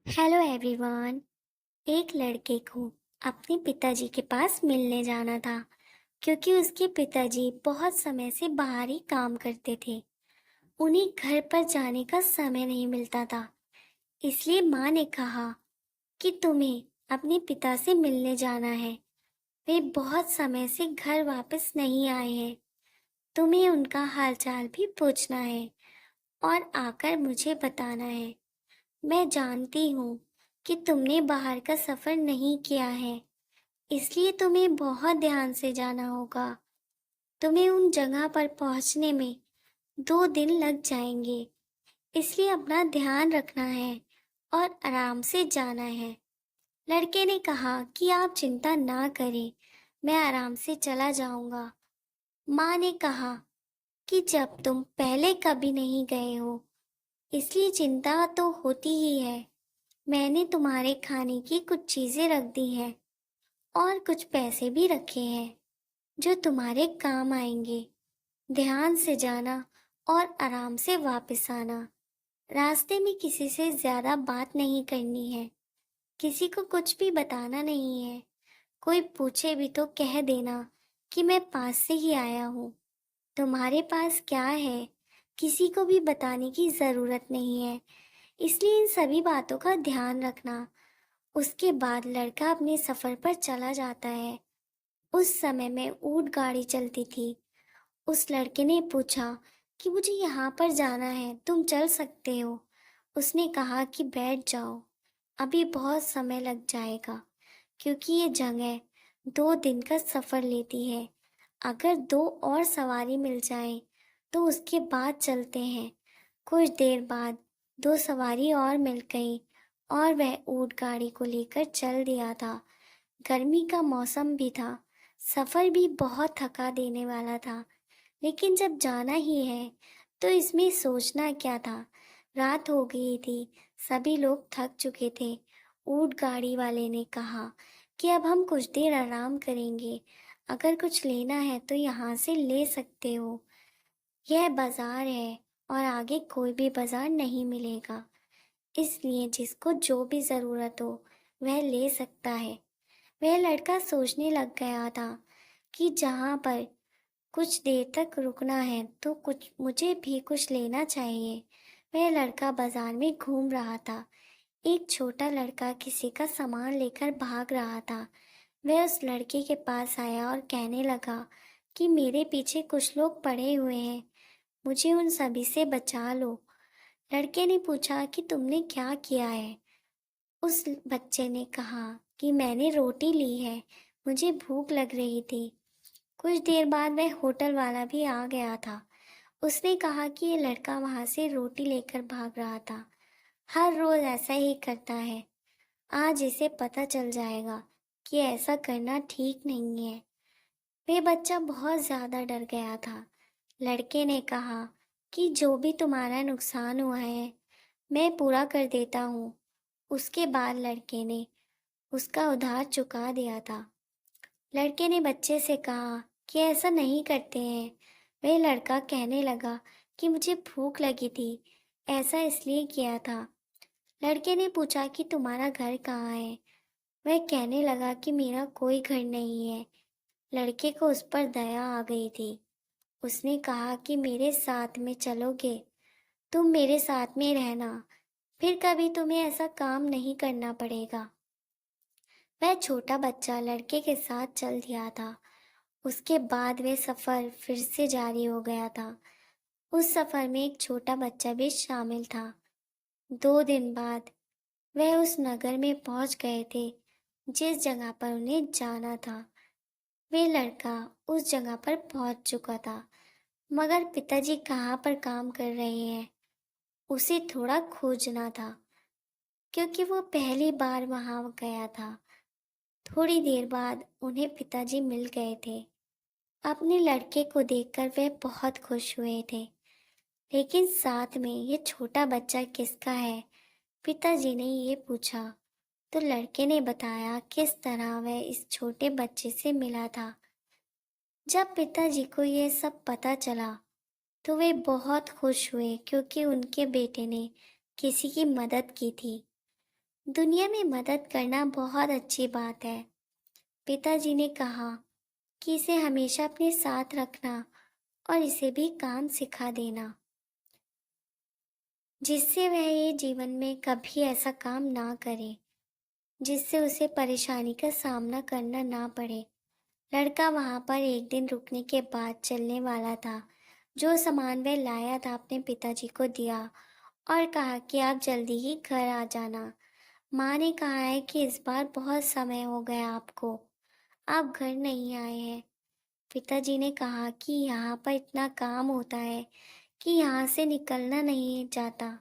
Hello everyone. एक लड़के को अपने पिताजी के पास मिलने जाना था क्योंकि उसके पिताजी बहुत समय से बाहर ही काम करते थे। उन्हें घर पर जाने का समय नहीं मिलता था। इसलिए माँ ने कहा कि तुम्हें अपने पिता से मिलने जाना है। वे बहुत समय से घर वापस नहीं आए हैं। तुम्हें उनका हालचाल भी पूछना है और आकर मुझे बताना है। मैं जानती हूँ कि तुमने बाहर का सफर नहीं किया है, इसलिए तुम्हें बहुत ध्यान से जाना होगा। तुम्हें उन जगह पर पहुंचने में 2 दिन लग जाएंगे, इसलिए अपना ध्यान रखना है और आराम से जाना है। लड़के ने कहा कि आप चिंता ना करें, मैं आराम से चला जाऊंगा। माँ ने कहा कि जब तुम पहले कभी नहीं गए हो, इसलिए चिंता तो होती ही है। मैंने तुम्हारे खाने की कुछ चीजें रख दी हैं और कुछ पैसे भी रखे हैं जो तुम्हारे काम आएंगे। ध्यान से जाना और आराम से वापस आना। रास्ते में किसी से ज्यादा बात नहीं करनी है, किसी को कुछ भी बताना नहीं है। कोई पूछे भी तो कह देना कि मैं पास से ही आया हूँ। तुम्हारे पास क्या है, किसी को भी बताने की जरूरत नहीं है, इसलिए इन सभी बातों का ध्यान रखना। उसके बाद लड़का अपने सफर पर चला जाता है। उस समय में ऊंट गाड़ी चलती थी। उस लड़के ने पूछा कि मुझे यहाँ पर जाना है, तुम चल सकते हो? उसने कहा कि बैठ जाओ, अभी बहुत समय लग जाएगा क्योंकि ये जगह 2 दिन का सफर लेती है। अगर 2 और सवारी मिल जाए तो उसके बाद चलते हैं। कुछ देर बाद 2 सवारी और मिल गई और वह ऊंट गाड़ी को लेकर चल दिया था। गर्मी का मौसम भी था, सफर भी बहुत थका देने वाला था, लेकिन जब जाना ही है तो इसमें सोचना क्या था। रात हो गई थी, सभी लोग थक चुके थे। ऊंट गाड़ी वाले ने कहा कि अब हम कुछ देर आराम करेंगे, अगर कुछ लेना है तो यहाँ से ले सकते हो। यह बाजार है और आगे कोई भी बाजार नहीं मिलेगा, इसलिए जिसको जो भी जरूरत हो वह ले सकता है। वह लड़का सोचने लग गया था कि जहाँ पर कुछ देर तक रुकना है तो कुछ मुझे भी कुछ लेना चाहिए। वह लड़का बाजार में घूम रहा था। एक छोटा लड़का किसी का सामान लेकर भाग रहा था। वह उस लड़के के पास आया और कहने लगा कि मेरे पीछे कुछ लोग पड़े हुए हैं, मुझे उन सभी से बचा लो। लड़के ने पूछा कि तुमने क्या किया है? उस बच्चे ने कहा कि मैंने रोटी ली है, मुझे भूख लग रही थी। कुछ देर बाद वह होटल वाला भी आ गया था। उसने कहा कि ये लड़का वहां से रोटी लेकर भाग रहा था, हर रोज ऐसा ही करता है। आज इसे पता चल जाएगा कि ऐसा करना ठीक नहीं है। वे बच्चा बहुत ज्यादा डर गया था। लड़के ने कहा कि जो भी तुम्हारा नुकसान हुआ है मैं पूरा कर देता हूँ। उसके बाद लड़के ने उसका उधार चुका दिया था। लड़के ने बच्चे से कहा कि ऐसा नहीं करते हैं। वह लड़का कहने लगा कि मुझे भूख लगी थी, ऐसा इसलिए किया था। लड़के ने पूछा कि तुम्हारा घर कहाँ है? वह कहने लगा कि मेरा कोई घर नहीं है। लड़के को उस पर दया आ गई थी। उसने कहा कि मेरे साथ में चलोगे, तुम मेरे साथ में रहना, फिर कभी तुम्हें ऐसा काम नहीं करना पड़ेगा। वह छोटा बच्चा लड़के के साथ चल दिया था। उसके बाद वे सफर फिर से जारी हो गया था। उस सफर में एक छोटा बच्चा भी शामिल था। 2 दिन बाद वह उस नगर में पहुंच गए थे जिस जगह पर उन्हें जाना था। वे लड़का उस जगह पर पहुंच चुका था, मगर पिताजी कहाँ पर काम कर रहे हैं उसे थोड़ा खोजना था, क्योंकि वो पहली बार वहां गया था। थोड़ी देर बाद उन्हें पिताजी मिल गए थे। अपने लड़के को देखकर वे बहुत खुश हुए थे, लेकिन साथ में ये छोटा बच्चा किसका है? पिताजी ने ये पूछा। तो लड़के ने बताया किस तरह वह इस छोटे बच्चे से मिला था। जब पिताजी को ये सब पता चला तो वे बहुत खुश हुए क्योंकि उनके बेटे ने किसी की मदद की थी। दुनिया में मदद करना बहुत अच्छी बात है। पिताजी ने कहा कि इसे हमेशा अपने साथ रखना और इसे भी काम सिखा देना, जिससे वह ये जीवन में कभी ऐसा काम ना करे, जिससे उसे परेशानी का सामना करना ना पड़े। लड़का वहां पर एक दिन रुकने के बाद चलने वाला था। जो सामान वह लाया था अपने पिताजी को दिया और कहा कि आप जल्दी ही घर आ जाना। माँ ने कहा है कि इस बार बहुत समय हो गया आपको, आप घर नहीं आए हैं। पिताजी ने कहा कि यहाँ पर इतना काम होता है कि यहाँ से निकलना नहीं जाता,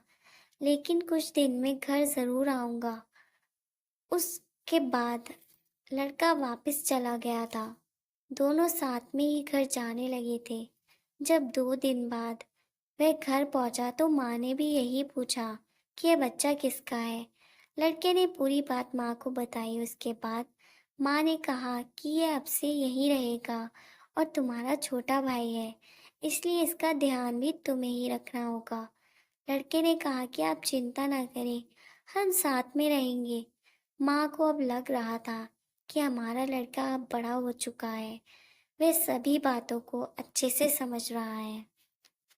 लेकिन कुछ दिन में घर जरूर आऊंगा। उसके बाद लड़का वापस चला गया था। दोनों साथ में ही घर जाने लगे थे। जब 2 दिन बाद वह घर पहुंचा तो माँ ने भी यही पूछा कि यह बच्चा किसका है। लड़के ने पूरी बात माँ को बताई। उसके बाद माँ ने कहा कि यह अब से यहीं रहेगा और तुम्हारा छोटा भाई है, इसलिए इसका ध्यान भी तुम्हें ही रखना होगा। लड़के ने कहा कि आप चिंता ना करें, हम साथ में रहेंगे। माँ को अब लग रहा था कि हमारा लड़का अब बड़ा हो चुका है, वह सभी बातों को अच्छे से समझ रहा है।